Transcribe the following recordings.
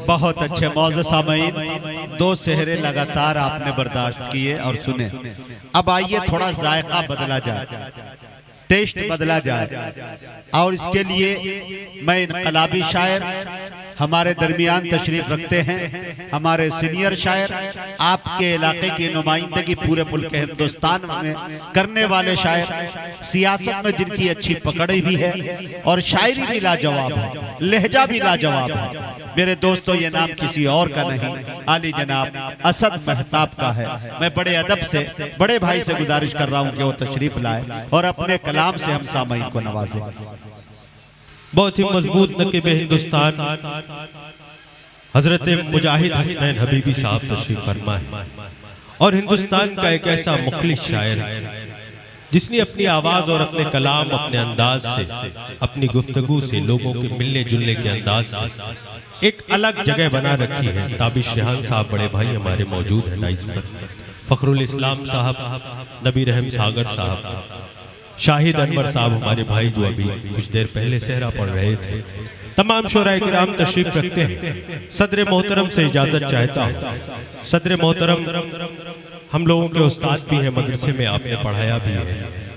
बहुत अच्छे मौजूद सामईन, 2 सेहरे लगातार आपने बर्दाश्त किए और सुने। अब आइए थोड़ा जायका बदला जाए, टेस्ट बदला जाए, और इसके लिए मैं इनकलाबी शायर हमारे दरमियान तशरीफ रखते हैं, हमारे सीनियर शायर, आपके इलाके की नुमाइंदगी पूरे मुल्क हिंदुस्तान में करने वाले शायर, सियासत में जिनकी अच्छी पकड़ भी है और शायरी भी लाजवाब है, लहजा भी लाजवाब है। मेरे दोस्तों, ये नाम किसी और का नहीं, आली जनाब असद मेहताब का है। मैं बड़े अदब से बड़े भाई से गुजारिश कर रहा हूँ कि वो तशरीफ लाए और अपने कलाम से हम सामईन को नवाजे। बहुत ही मजबूत नकीब हिंदुस्तान हजरत मुजाहिद हसनैन हबीबी साहब तशरीफ फरमा है, और हिंदुस्तान का एक ऐसा मुखलिस शायर जिसने अपनी आवाज और अपने कलाम, अपने अंदाज से, अपनी गुफ्तगू से, लोगों के मिलने जुलने के अंदाज से एक अलग जगह बना रखी है। ताबिश रेहान साहब बड़े भाई हमारे मौजूद हैं डाइस पर, फखरुल इस्लाम साहब, नबी रहम सागर साहब, शाहिद अनवर साहब हमारे भाई जो अभी कुछ देर पहले सहरा पढ़ रहे थे, तमाम शोराए किराम तशरीफ रखते हैं। सदर मोहतरम से इजाजत चाहता हूँ। सदर मोहतरम हम लोगों के उस्ताद भी हैं, मदरसे में आपने पढ़ाया भी है।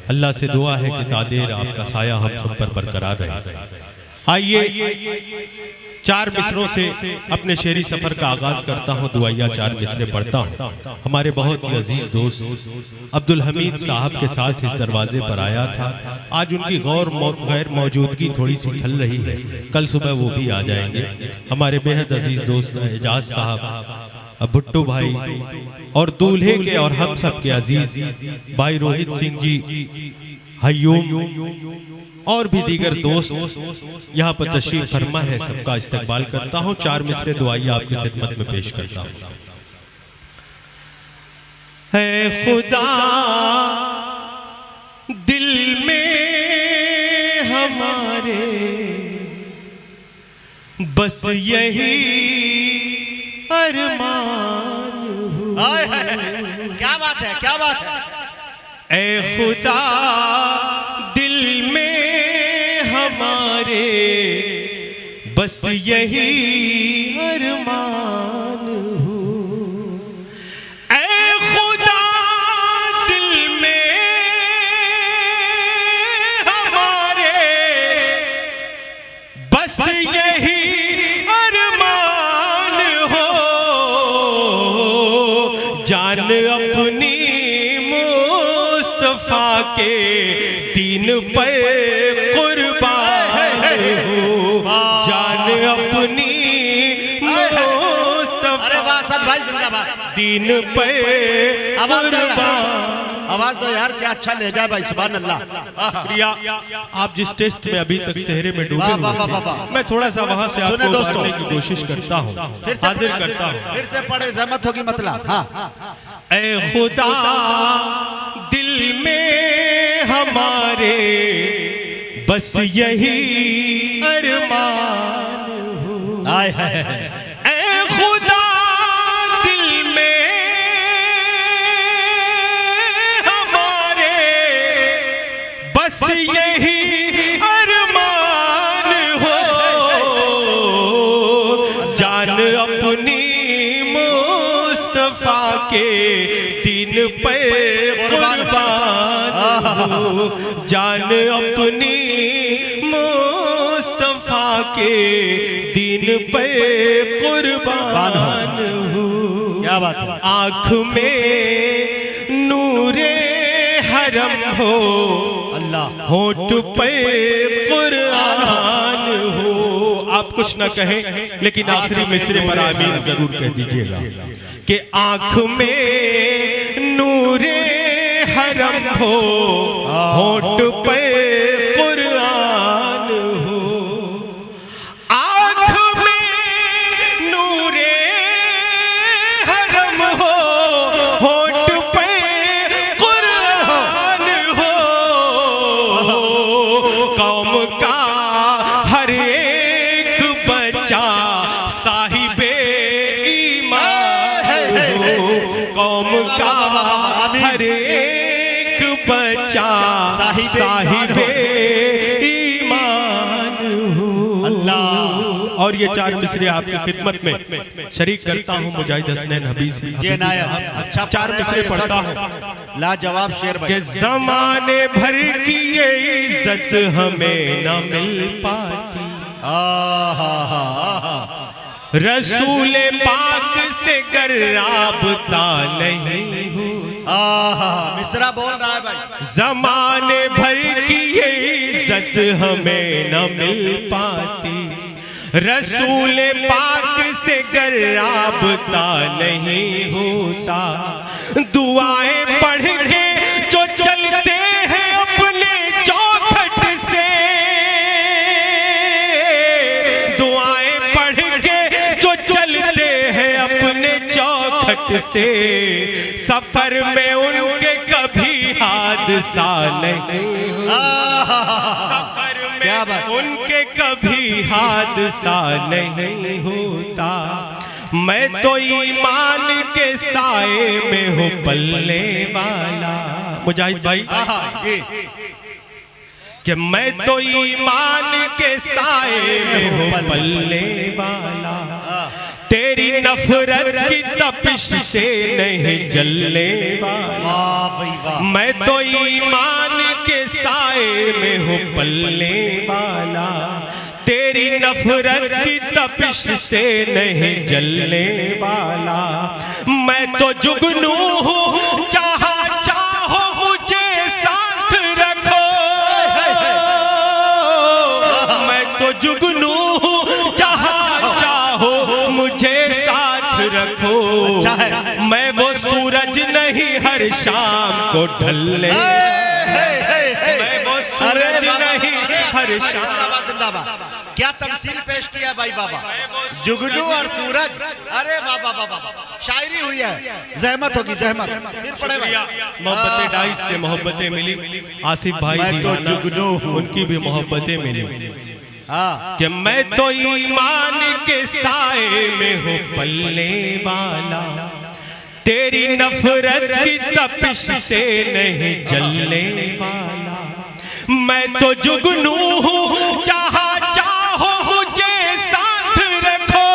अल्लाह से दुआ है कि तादेर आपका साया हम सब पर बरकरार रहे। आइए 4 मिसरों से अपने शेरी सफर का आगाज करता हूँ, दुआया 4 मिसरे पढ़ता हूँ। हमारे बहुत ही अजीज दोस्त अब्दुल हमीद साहब के साथ इस दरवाजे पर आया था। आज उनकी गैर मौजूदगी थोड़ी सी खल रही है, कल सुबह वो भी आ जाएंगे। हमारे बेहद अजीज दोस्त एजाज साहब, भुट्टू भाई, और दूल्हे के और हम सब के अजीज भाई रोहित सिंह जी, हयूम और भी दीगर दोस्त यहाँ पर तशरीफ फरमा है, सबका इस्तकबाल करता हूँ। 4 मिसरे दुआई आपकी खिदमत में पेश करता हूँ। है खुदा दिल में हमारे बस यही अरमान हो। क्या बात है, क्या बात है। ऐ खुदा दिल में हमारे बस यही अरमान हो। ऐ खुदा दिल में हमारे बस यही अरमान हो। जान अपनी मुस्तफा के दीन पर कुर्बान हो। जान अपनी दीन पर कुर्बान। आवाज दो यार, क्या अच्छा ले जाए भाई, सुभान अल्लाह। शुक्रिया। आप जिस टेस्ट में अभी तक सहरे में डूबे हुए थे, मैं थोड़ा सा वहां से आपको उतारने की कोशिश करता हूँ, हाजिर करता हूँ। फिर से पढ़े, जहमत होगी मतलब। हाँ। ऐ खुदा दिल में हमारे बस यही अरमान हो। हाय हाय। ऐ खुदा दिल में हमारे बस यही अरमान हो। जान अपनी मुस्तफा के दीन पर कुर्बान हो। जान अपनी मुस्तफा के दीन पर कुर्बान हो। क्या बात है। आँख में नूरे हरम हो, अल्लाह। होठ पे कुरान हो। आप कुछ न कहें लेकिन आखिरी मिसरे पर आमीन जरूर कह दीजिएगा कि आँख में नूरे हरम हो, होठ पे कुरान हो। आँख में नूरे हरम हो, होठ पे कुरान हो। कौम का हर एक बच्चा साहिबे ईमान हो। कौम का हर एक बच्चा साहिबे ईमान हो। अल्लाह। और ये 4 मिसरे आपकी खिदमत में शरीक करता हूँ मुजाहिद हसनैन हबीबी। अच्छा 4 मिसरे पढ़ता हूँ। लाजवाब शेर भाई। जमाने भर की ये इज्जत हमें न मिल पाती, रसूल पाक से गर राबता नहीं हूँ। मिसरा बोल रहा है भाई। जमाने भर की ये इज्जत हमें न मिल पाती, रसूल पाक से गर राबता नहीं होता। दुआएं पढ़ के जो चलते हैं अपने चौखट से, दुआएं पढ़ के जो चलते हैं अपने चौखट से, सफर में उनके कभी हादसा नहीं होता। सफर में उनके कभी हादसा नहीं होता। मैं तो ईमान के साए में हूँ पलने वाला। मुजाहिद भाई कि मैं तो ईमान के साए में हूँ पलने वाला, तेरी नफरत की तपिश से नहीं जलने वाला। मैं तो ईमान के साए में हूँ पलने वाला, तेरी नफरत की तपिश से नहीं जलने वाला। मैं तो जुगनू हूँ जहाँ चाहो मुझे साथ रखो, मैं तो जुगनू हूँ जहाँ चाहो मुझे साथ रखो। मैं वो सूरज नहीं हर शाम को ढलने, मैं वो सूरज नहीं हर शाम। क्या तमसील पेश किया भाई बाबा, जुगनू और सूरज। अरे बाबा बाबा शायरी हुई है, जहमत होगी जहमत। फिर पढ़े भैया। मोहब्बतें डाइस से मोहब्बतें मिली, आसिफ भाई मैं तो जुगनू हूँ, उनकी भी मोहब्बतें मिली। कि मैं तो ईमान के साए में हूँ पलने वाला, तेरी नफरत की तपिश से नहीं जलने वाला। मैं तो जुगनू हूँ जहाँ चाहो मुझे साथ रखो,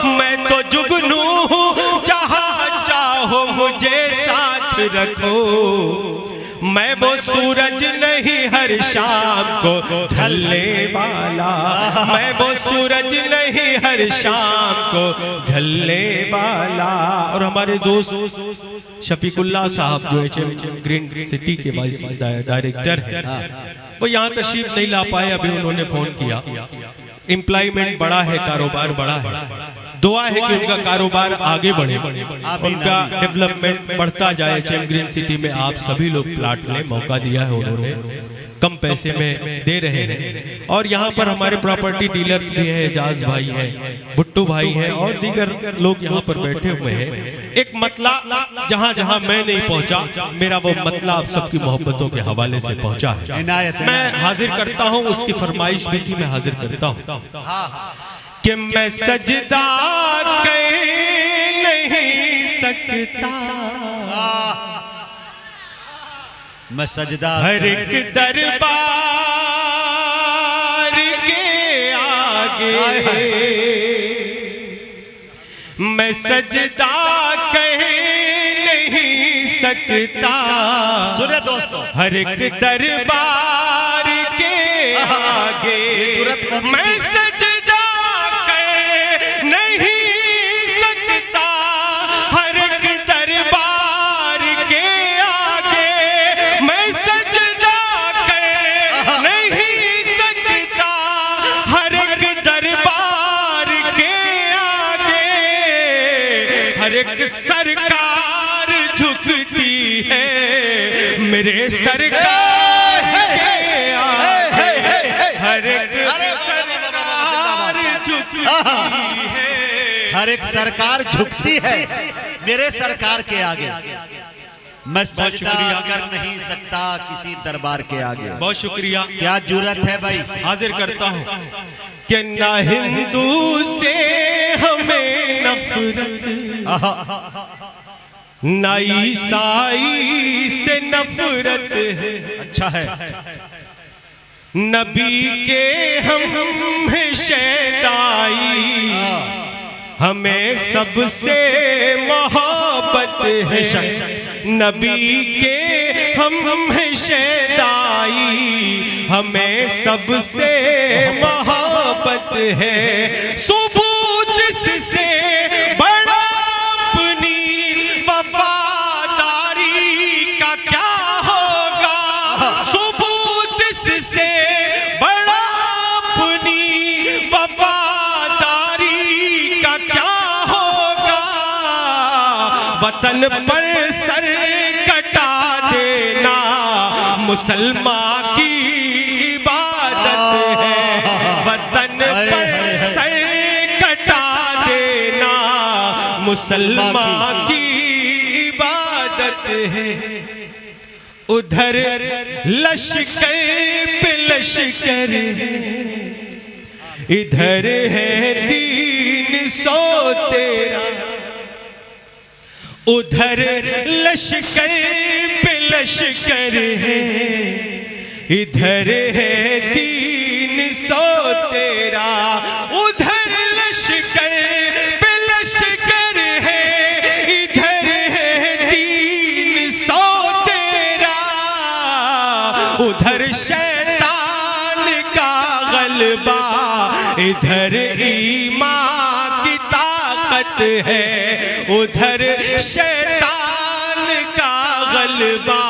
मैं तो जुगनू हूँ जहाँ चाहो मुझे साथ रखो। मैं वो सूरज नहीं हर शाम को ढलने वाला, मैं वो सूरज नहीं हर शाम को ढलने वाला। और हमारे दोस्त शफीकुल्लाह साहब जो HM ग्रीन सिटी के वाइस डायरेक्टर हैं, वो यहाँ तशरीफ नहीं ला पाए। अभी उन्होंने फोन किया, एम्प्लॉयमेंट बड़ा है, कारोबार बड़ा है। दुआ है कि उनका कारोबार आगे बढ़े, उनका डेवलपमेंट बढ़ता जाए। HM ग्रीन सिटी में आप सभी लोग प्लाट लें, मौका दिया है उन्होंने, कम पैसे में दे रहे हैं। और यहाँ पर हमारे प्रॉपर्टी डीलर्स भी हैं, एजाज भाई हैं, भुट्टू भाई हैं और दीगर लोग यहाँ पर बैठे हुए हैं। एक मतला जहाँ जहाँ मैं नहीं पहुँचा, मेरा वो मतला आप सबकी मोहब्बतों के हवाले से पहुँचा है। मैं हाजिर करता हूँ, उसकी फरमाइश भी थी, मैं हाजिर करता हूँ कि मैं सजदा कर नहीं सकता, मैं सजदा हर एक दरबार के आगे, मैं सजदा कर नहीं सकता। सुने दोस्तों, हर एक दरबार के आगे मैं सजदा कर नहीं सकता, हर एक दरबार के आगे मैं सजदा कर नहीं सकता, हर एक दरबार के आगे हर एक सरकार झुकती है, मेरे सरकार के आगे हर एक सरकार झुकती है, हर एक सरकार झुकती है मेरे सरकार के आगे। मैं सजदा कर नहीं सकता किसी दरबार के आगे। बहुत शुक्रिया, क्या जुर्रत है भाई। हाजिर करता हूँ कि ना हिंदू से हमें नफरत, ना ईसाई से नफरत है। अच्छा है, नबी के हम हैं शैदाई, हमें सबसे मोहब्बत है। नबी के हम हैं शैदाई, हमें सबसे मोहब्बत है। सुबूत इससे बड़ा अपनी वफादारी का क्या होगा, सुबूत इससे बड़ा अपनी वफादारी का क्या होगा। वतन पर सर कटा देना मुसलमान की इबादत है। वतन पर सर कटा देना मुसलमान की इबादत है। उधर लश्कर पे लश्कर है, इधर है 313। उधर लश्कर पे लश्कर है, इधर है 313। उधर लश्कर पे लश्कर है, इधर है 313। उधर शैतान का गलबा, इधर ईमान की ताकत है। उधर शैतान का गलबा,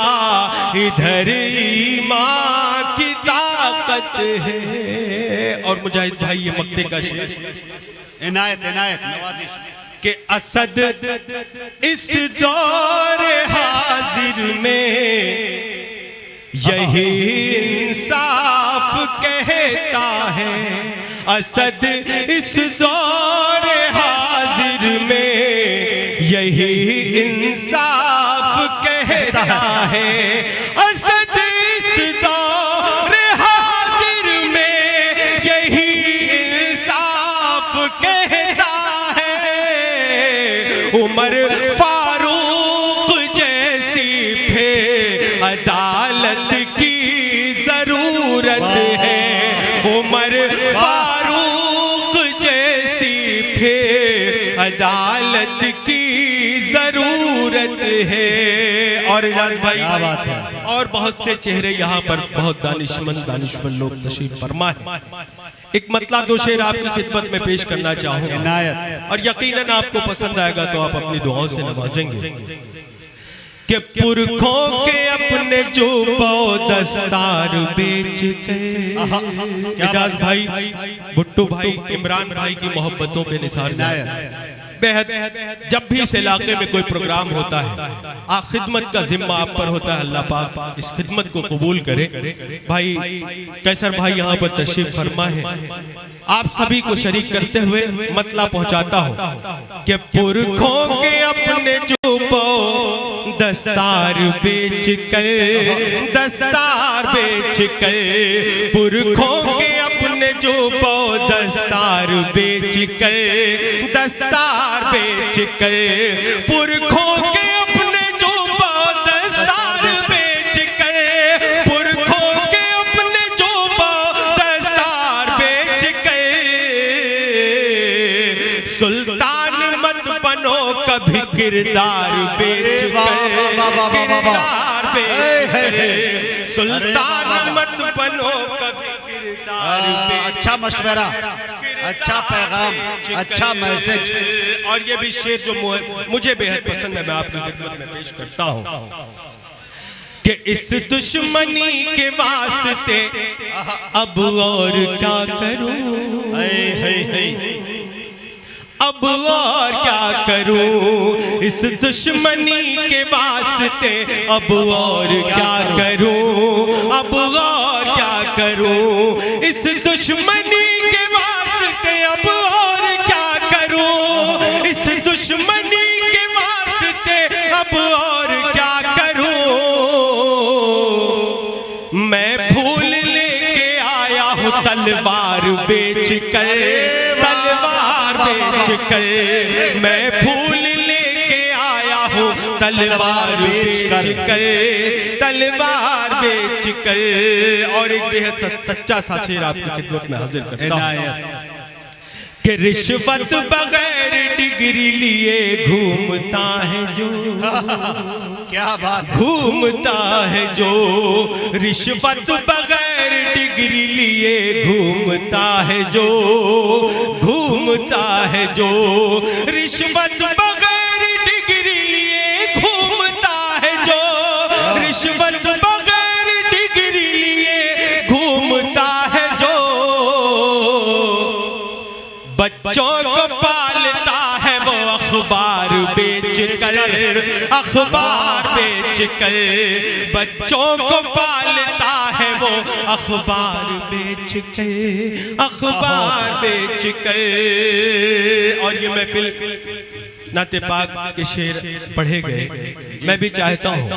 इधर ईमान की ताकत है। और मुजाहिद भाई ये मक्ते का शेर, इनायत इनायत नवाजिश कि असद इस दौर हाजिर में यही इंसाफ कहता है। असद इस दौर हाजिर में यही इंसाफ कहता है। असद इस दौर हाजिर में यही इंसाफ कहता है। उमर फारूक जैसी फिर अदालत की जरूरत है। उमर फारूक जैसी फिर अदालत की जरूरत है। और इजाज भाई बात है। और बहुत से चेहरे यहाँ पर बहुत दानिशमंद लोग तशरीफ फरमा है। एक मतला दो शेर आपकी खिदमत में पेश करना चाहूंगा, इनायत। और यकीनन आपको पसंद आएगा तो आप अपनी दुआओं से नवाजेंगे। कि पुरखों के अपने जो दस्तार बेच कर, इजाज भाई, भुट्टू भाई, इमरान भाई की मोहब्बतों पे निसार बेहद। जब भी इस इलाके में कोई प्रोग्राम होता है, खिदमत का जिम्मा आप पर होता है। अल्लाह पाक इस खिदमत को कबूल करे। भाई कैसर भाई यहाँ पर तशरीफ फरमा है, आप सभी को शरीक करते हुए मतला पहुंचाता हूँ कि पुरखों के अपने जो दस्तार बेच कर, दस्तार बेच कर, पुरखों के अपने जो दस्तार बेच कर, दस्तार बेच कर, पुरखों के अपने जो दस्तार बेच कर, पुरखों के अपने जो दस्तार बेच कर, सुल्तान मत बनो कभी किरदार बेच कर, किरदार बेच कर, सुल्तान मत बनो कभी किरदार बेच। अच्छा मशवरा, अच्छा पैगाम, अच्छा मैसेज। और ये भी शेर जो मुझे बेहद पसंद है, मैं आपकी खिदमत में पेश करता हूँ कि इस दुश्मनी के वास्ते अब और क्या करूं, अब और क्या करूं, इस दुश्मनी के वास्ते अब और क्या करूं, अब और क्या करूं, इस दुश्मनी के वास्ते अब और क्या करूं, इस दुश्मनी के वास्ते अब और क्या करूं। मैं फूल लेके आया हूं तलवार बेच कर, तलवार बेच कर, मैं फूल लेके आया हूँ तलवार बेच कर, तलवार बेच कर। और एक बेहद सच्चा सा शेर आपकी खिदमत में हाजिर करता हूं कि रिश्वत बगैर डिग्री लिए घूमता है जो, क्या बात, घूमता है जो रिश्वत बगैर डिग्री लिए घूमता है जो, घूमता है जो रिश्वत बगैर डिग्री लिए घूमता है जो, रिश्वत बगैर डिग्री लिए घूमता है जो, बच्चों को पालता है वो अखबार बेच कर, अखबार बेच कर, बच्चों को पालता है वो अखबार बेच कर, अखबार बेच कर। और ये महफिल नाते पाक के शेर पढ़े गए। मैं भी चाहता हूँ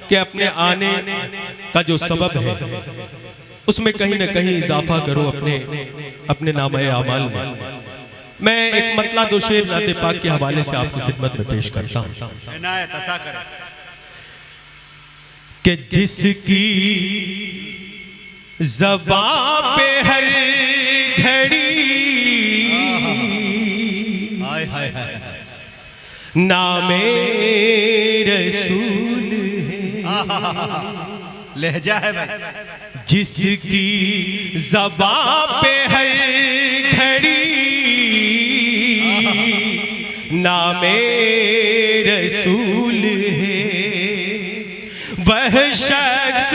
कि अपने आने का जो सबब है उसमें कहीं ना कहीं इजाफा करो अपने नामे आमाल में। मैं एक मतला दो शेर नाते पाक के हवाले से आपकी खिदमत में पेश करता हूँ कि जिसकी ज़बां पे हर घड़ी नामे रसूल है, लहजा है भाई, जिसकी ज़बां पे हर घड़ी नामे रसूल है, वह शख्स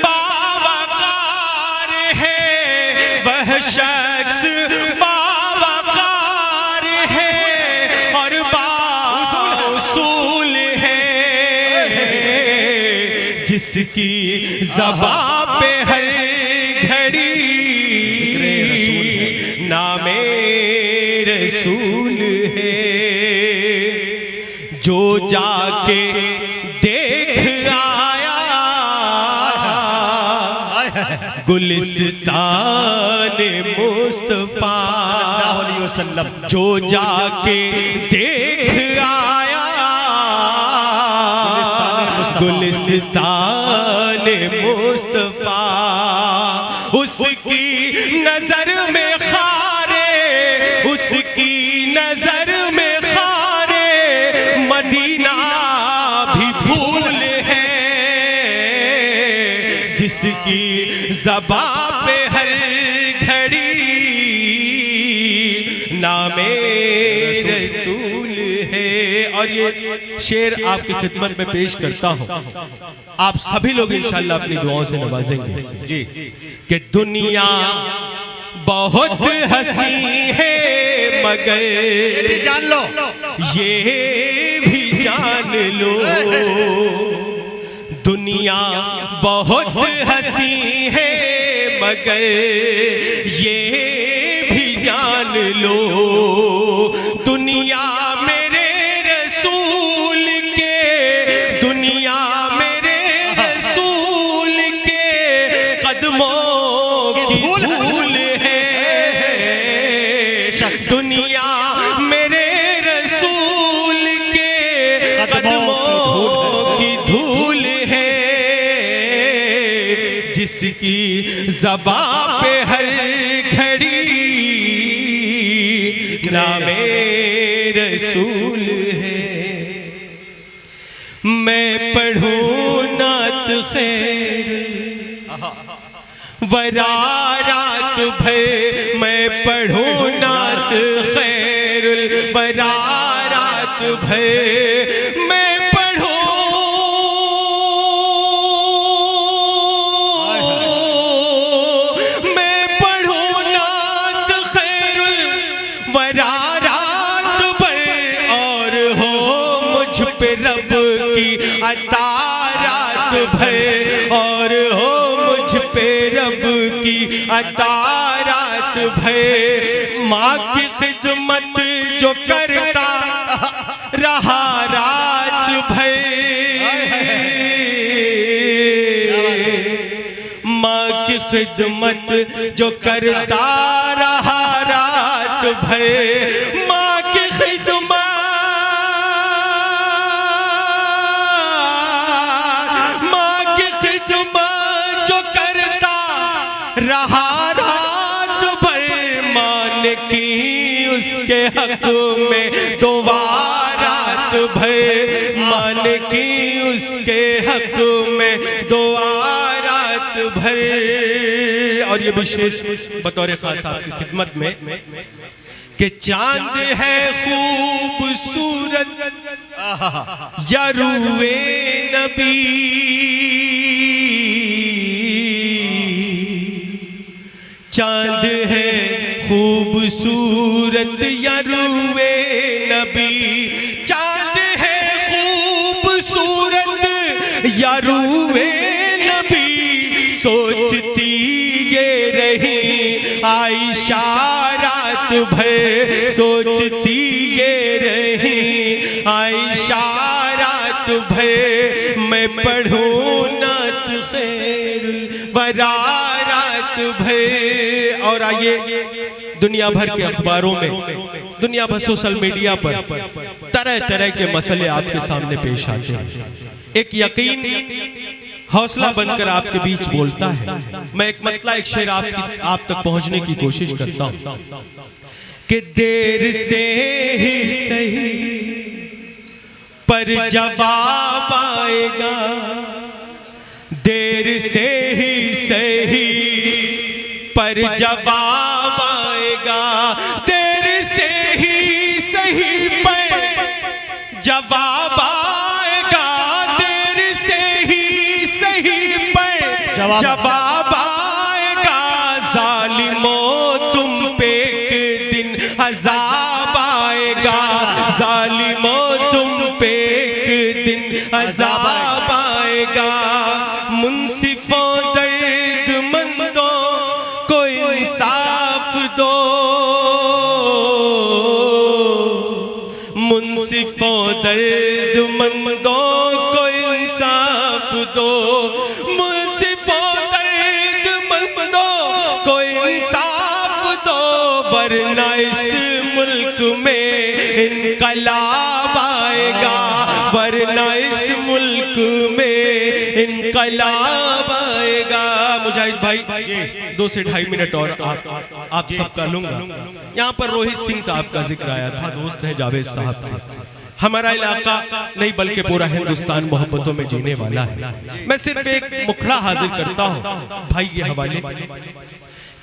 बावकार है, वह शख्स बावकार है और बाउसूल है, जिसकी ज़बां पे हर घड़ी नामे रसूल है, जो जाके देख आया गुलिस्तान मुस्तफा, जो जाके देख आया गुलिस्तान मुस्तफा, उसकी नजर में खारे, उसकी नजर में खारे मदीना भी भूल है, जिसकी ज़बां पे हर घड़ी नामे रसूल है। और ये शेर आपकी खिदमत में पेश करता हूँ, आप सभी लोग इंशाअल्लाह अपनी दुआओं से नवाजेंगे जी कि दुनिया बहुत हंसी है मगर ये भी जान लो, ये भी जान लो, दुनिया बहुत हंसी है मगर ये भी जान लो, दुनिया मेरे रसूल के, दुनिया मेरे रसूल के कदमों की धूल है, दुनिया मेरे रसूल के कदमों की धूल है, जिसकी ज़बां पे हर घड़ी नामे रसूल है। मैं पढ़ूं नात खैर वरा रात भर, मैं पढ़ूं नात खैरुल वरा रात भर, मैं पढ़ूं नात खैरुल वरा रात भर, और हो मुझ पे रब की अता रात भर, और हो मुझ पे रब की अता रात भर, माँ की खिदमत जो करता रहा रात भर, माँ की खिदमत जो करता रहा रात भर, माँ की खिदमत, माँ की खिदमत उसके हक में दुआ रात भर, मान की उसके हक में दुआ रात भर। और ये भी शेर बतौर खास आपकी खिदमत में कि चांद है खूबसूरत या रूए नबी, चांद है खूबसूरत या रूए नबी, चांद है खूबसूरत या रूए नबी, सोचती ये रही आयशा रात भर, सोचती ये रही आयशा रात भर, मैं पढ़ूं नात खैरुल वरा रात भर। और आइए दुनिया भर के अखबारों में, दुनिया भर सोशल मीडिया पर तरह तरह के मसले आपके सामने पेश आते हैं। एक यकीन हौसला बनकर आपके बीच बोलता है। मैं एक मतला एक शेर आप तक पहुंचने की कोशिश करता हूं कि देर से ही सही पर जवाब आएगा, देर से ही सही पर जवाब आएगा, देर से ही सही पर जवाब आएगा, देर से ही सही पर जवाब आएगा, जालिमों तुम पे एक दिन अज़ाब आएगा, जालिमों तुम पे एक दिन अज़ाब आएगा, मुंसिफों दर्दमंदों को इंसाफ दो, मुंसिफों दर्दमंदों को इंसाफ दो, मुंसिफों दर्दमंदों को इंसाफ दो, वरना इस मुल्क में इनकलाब आएगा, वरना इस मुल्क में इनकलाब आएगा। मुजाहिद भाई ये 2 से 2.5 मिनट और आप सबका लूंगा। यहाँ पर रोहित सिंह साहब का जिक्र आया था, दोस्त है जावेद साहब के। हमारा इलाका नहीं बल्कि पूरा हिंदुस्तान मोहब्बतों में जीने वाला है। मैं सिर्फ एक मुखड़ा हाजिर करता हूँ भाई ये हवाले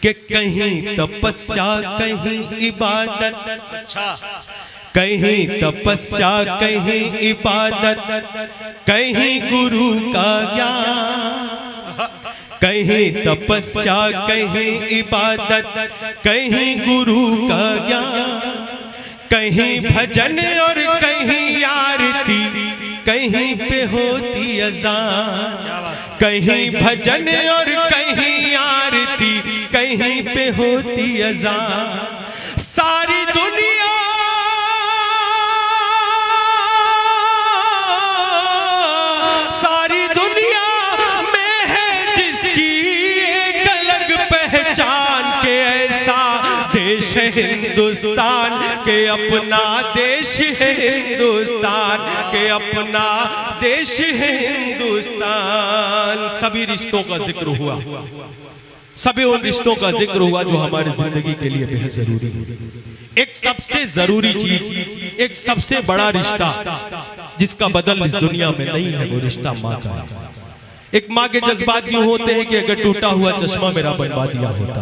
कि कहीं तपस्या कहीं इबादत, अच्छा कहीं तपस्या कहीं इबादत, कहीं गुरु का ज्ञान, कहीं तपस्या कहीं इबादत, कहीं गुरु का ज्ञान, कहीं भजन और कहीं आरती, कहीं पे होती अज़ान, कहीं भजन और कहीं आरती, कहीं पे होती अज़ान, सारी दुनिया है हिंदुस्तान के अपना देश है, हिंदुस्तान के अपना देश है हिंदुस्तान। सभी रिश्तों का जिक्र हुआ, सभी उन रिश्तों का जिक्र हुआ जो हमारी जिंदगी के लिए बेहद जरूरी है। एक सबसे जरूरी चीज, एक सबसे बड़ा रिश्ता जिसका बदल इस दुनिया में नहीं है, वो रिश्ता माँ का है। एक माँ के जज्बात यूं होते हैं कि अगर टूटा हुआ चश्मा मेरा बनवा दिया होता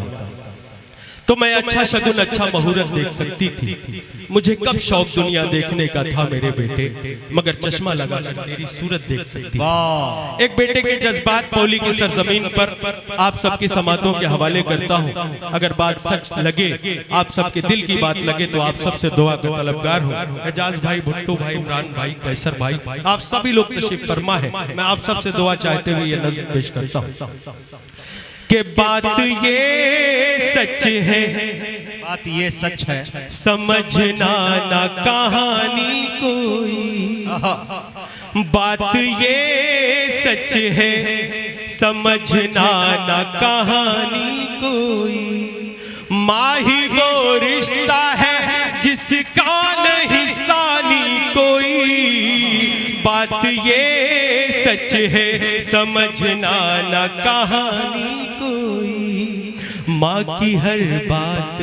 तो मैं अच्छा शगुन अच्छा मुहूर्त देख सकती थी। मुझे कब शौक दुनिया देखने का था मेरे बेटे, मगर चश्मा लगाकर तेरी सूरत देख सकती थी। एक बेटे के जज्बात पौली की सरजमीन पर आप सबकी समातों के हवाले करता हूँ। अगर बात सच लगे, आप सबके दिल की बात लगे तो आप सबसे दुआ का तलबगार हूँ। एजाज भाई, भुट्टो भाई, इमरान भाई, कैसर भाई, आप सभी लोग तशरीफ फरमा है। मैं आप सबसे दुआ चाहते हुए ये नज़्म पेश करता हूँ कि बात ये सच है, बात ये सच है, समझना ना कहानी कोई, बात ये सच है, समझना ना कहानी कोई, माही वो रिश्ता है जिसका नहीं सानी कोई, बात ये सच है, समझना ना कहानी कोई, माँ की हर बात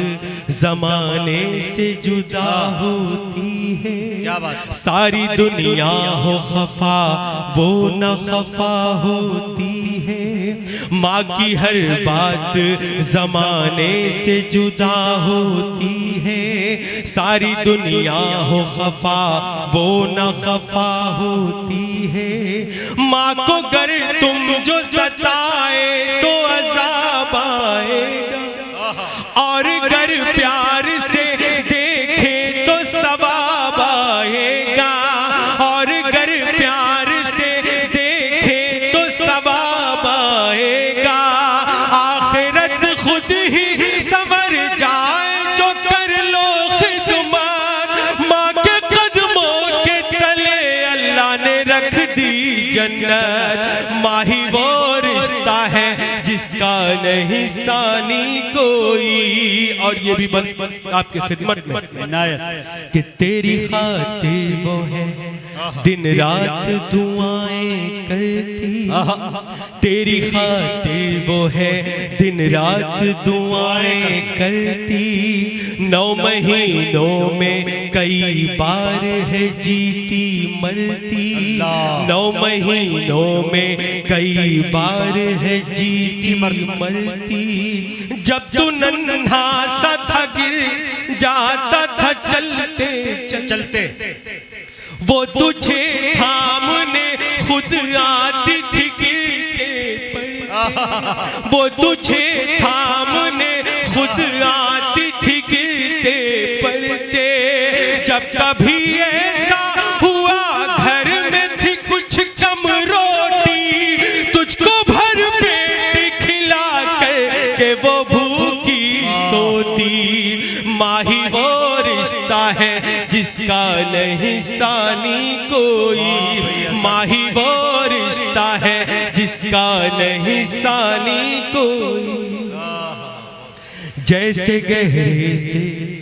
जमाने से जुदा होती है। क्या बात। सारी दुनिया हो खफा वो न खफा होती है। माँ की हर बात जमाने से जुदा होती है। सारी दुनिया हो खफा वो न खफा होती है। माँ को गर तुम जो सताए तो अज़ाब आएगा, और गर प्यार से देखे तो सवाब आएगा, और गर प्यार से देखे तो सवाब आएगा। आखिरत खुद ही संवर जाए जो कर लो खिदमत। माँ के कदमों के तले अल्लाह ने रख दी जन्नत। माँ ही वो रिश्ता है जिसका नहीं सानी कोई। और ये भी बन आपकी खिदमत में इनायत कि तेरी खातिर वो है दिन रात दुआएं करती। तेरी खातिर वो है दिन रात दुआएं करती। 9 महीनों में कई बार है जीती मरती। 9 महीनों में कई बार है जीती मरती। जब तू नन्हा सा था गिर जाता था चलते चलते, वो तुझे थामने खुद आती थी गिर के पड़ते। वो तुझे थामने खुद आती थी गिरते पड़ते। जब कभी ऐसा हुआ घर में थी कुछ कम रोटी, तुझको भर पेट खिला कर के वो भूखी सोती। माँ ही वो रिश्ता है जिसका नहीं सानी कोई। माँ ही वो रिश्ता है जिसका नहीं सानी कोई। जैसे गहरे से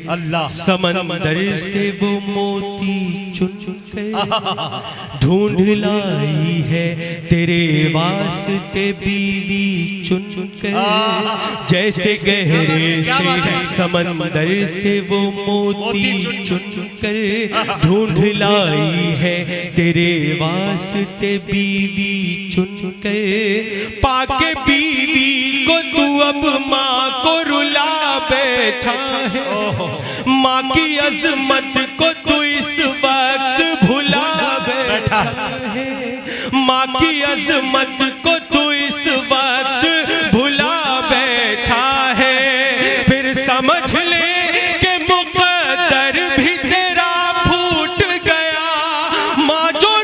अल्लाह समंदर से वो मोती चुन कर ढूंढ लाई है तेरे वास्ते बीवी चुन कर। जैसे गहरे से समंदर से वो मोती चुन कर ढूंढ लाई है तेरे वास्ते बीवी चुन कर। पाके बीवी को तू अब माँ को रुला बैठा है। माँ की अजमत को तू इस वक्त भुला बैठा है। माँ की अजमत को तू इस वक्त भुला बैठा है। फिर समझ ले कि मुकद्दर भी तेरा फूट गया। माँ जो